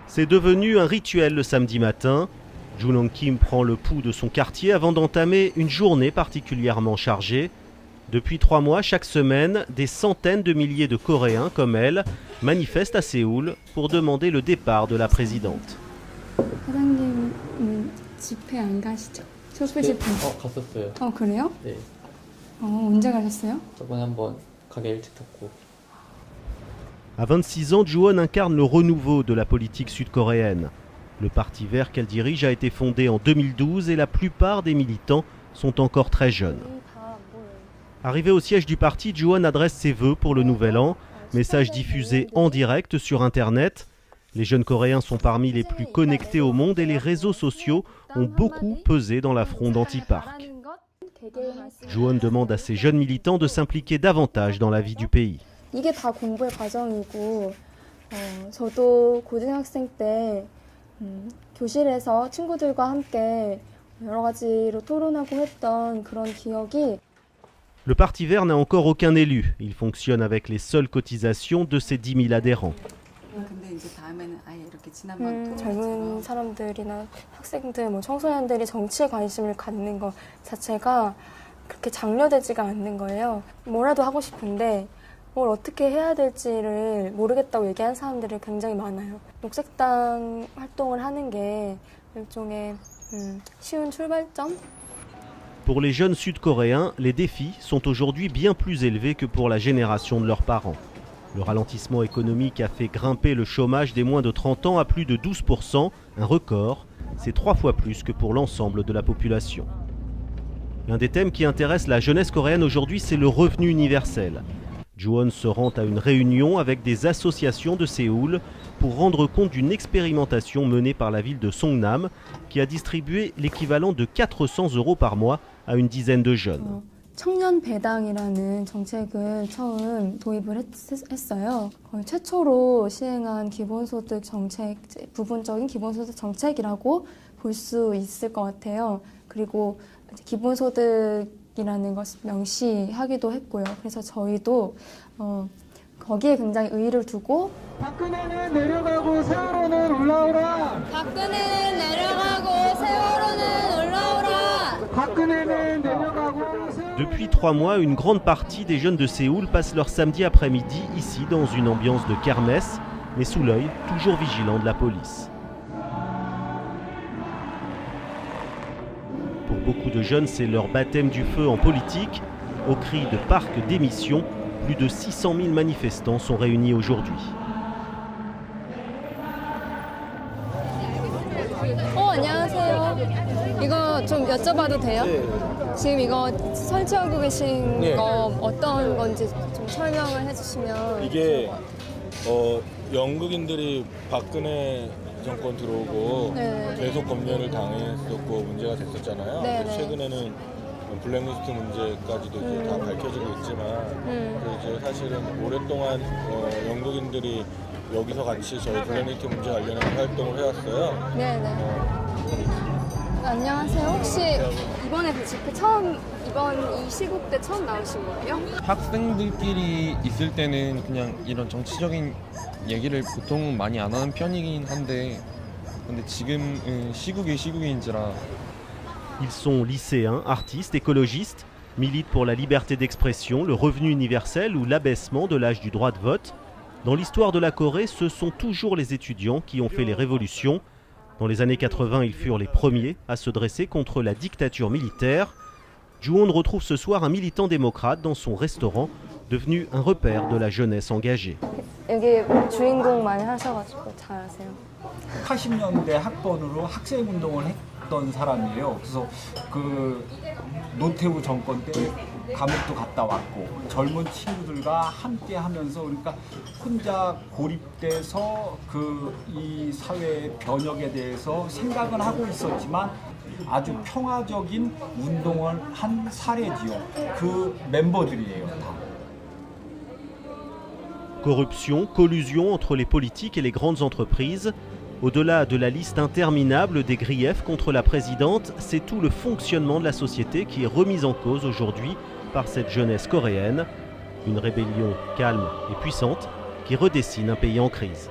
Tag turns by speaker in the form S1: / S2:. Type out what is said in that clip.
S1: C'est devenu un rituel le samedi matin. Junong Kim prend le pouls de son quartier avant d'entamer une journée particulièrement chargée. Depuis 3 mois, chaque semaine, des centaines de milliers de Coréens comme elle manifestent à Séoul pour demander le départ de la présidente.
S2: 사장님 집회 안 가시죠? 촛불 집회.
S3: 갔었어요.
S2: 그래요?
S3: 네.
S2: 언제 가셨어요?
S3: 저번에 한번 가게 일찍 닫고.
S1: À 26 ans, Joo-won incarne le renouveau de la politique sud-coréenne. Le parti vert qu'elle dirige a été fondé en 2012 et la plupart des militants sont encore très jeunes. Arrivé au siège du parti, Joo-won adresse ses vœux pour le nouvel an. Message diffusé en direct sur Internet. Les jeunes Coréens sont parmi les plus connectés au monde et les réseaux sociaux ont beaucoup pesé dans la fronde anti-parc. Joo-won demande à ses jeunes militants de s'impliquer davantage dans la vie du pays.
S2: 이게 다 공부의 과정이고 저도 고등학생 때 교실에서 친구들과 함께 여러 가지로 토론하고 했던 그런 기억이
S1: Le Parti vert n'a encore aucun élu. Il fonctionne avec les seules cotisations de ses 10 000 adhérents.
S2: 젊은 사람들이나 학생들, 청소년들이 정치에 관심을 갖는 것 자체가 그렇게 장려되지가 않는 거예요. 뭐라도 하고 싶은데 뭘 어떻게 해야 될지를 모르겠다고 얘기하는 사람들이 굉장히 많아요. 녹색당 활동을 하는 게 일종의 쉬운 출발점?
S1: Pour les jeunes sud-coréens, les défis sont aujourd'hui bien plus élevés que pour la génération de leurs parents. Le ralentissement économique a fait grimper le chômage des moins de 30 ans à plus de 12%, un record. C'est 3 fois plus que pour l'ensemble de la population. L'un des thèmes qui intéresse la jeunesse coréenne aujourd'hui, c'est le revenu universel. Joo-won se rend à une réunion avec des associations de Séoul pour rendre compte d'une expérimentation menée par la ville de Songnam qui a distribué l'équivalent de 400 € par mois à une dizaine de jeunes.
S2: 청년 배당이라는 정책을 처음 도입을 했어요. 거의 최초로 시행한 기본소득 정책, 부분적인 기본소득 정책이라고 볼 수 있을 것 같아요. 그리고 기본소득이라는 것을 명시하기도 했고요. 그래서 저희도 거기에 굉장히 의의를 두고
S4: 박근혜는 내려가고 세월호는 올라오라.
S2: 박근혜는 내려가고 세월호는 올라오라.
S4: 박근혜는 내려가고
S1: Depuis 3 mois, une grande partie des jeunes de Séoul passent leur samedi après-midi ici dans une ambiance de kermesse, mais sous l'œil toujours vigilant de la police. Pour beaucoup de jeunes, c'est leur baptême du feu en politique. Au cri de parc d'émission, plus de 600 000 manifestants sont réunis aujourd'hui.
S2: 안녕하세요. 이거 좀 여쭤봐도 돼요? 지금 이거 설치하고 계신 거 어떤 건지 좀 설명을 해주시면.
S5: 이게 영국인들이 박근혜 정권 들어오고 계속 검열을 당했었고 문제가 됐었잖아요. 그래서 최근에는 블랙리스트 문제까지도 이제 다 밝혀지고 있지만 이제 사실은 오랫동안 영국인들이 여기서 같이 저희 블랙리스트 문제 관련한 활동을 해왔어요.
S2: 네네. 안녕하세요. 혹시 이번에 그 집회 이번 이 시국 때 처음 나오신 거예요?
S6: 학생들끼리 있을 때는 그냥 이런 정치적인 얘기를 보통 많이 안 하는 편이긴 한데 근데 지금 시국인지라.
S1: Ils sont lycéens, artistes, écologistes, militent pour la liberté d'expression, le revenu universel ou l'abaissement de l'âge du droit de vote. Dans l'histoire de la Corée, ce sont toujours les étudiants qui ont fait les révolutions. Dans les années 80, ils furent les premiers à se dresser contre la dictature militaire. Joo-won retrouve ce soir un militant démocrate dans son restaurant, devenu un repère de la jeunesse engagée.
S2: 여기 주인공 많이 하셔가지고 잘 아세요.
S4: 80년대 학번으로 학생운동을 했던 사람이에요. 그래서 그 노태우 정권 때 감옥도 갔다 왔고 젊은 친구들과 함께 하면서 그러니까 혼자 고립돼서 이 사회의 변혁에 대해서 생각은 하고 있었지만 아주 평화적인 운동을 한 사례지요. 그 멤버들이에요, 다.
S1: Corruption, collusion entre les politiques et les grandes entreprises. Au-delà de la liste interminable des griefs contre la présidente, c'est tout le fonctionnement de la société qui est remis en cause aujourd'hui par cette jeunesse coréenne. Une rébellion calme et puissante qui redessine un pays en crise.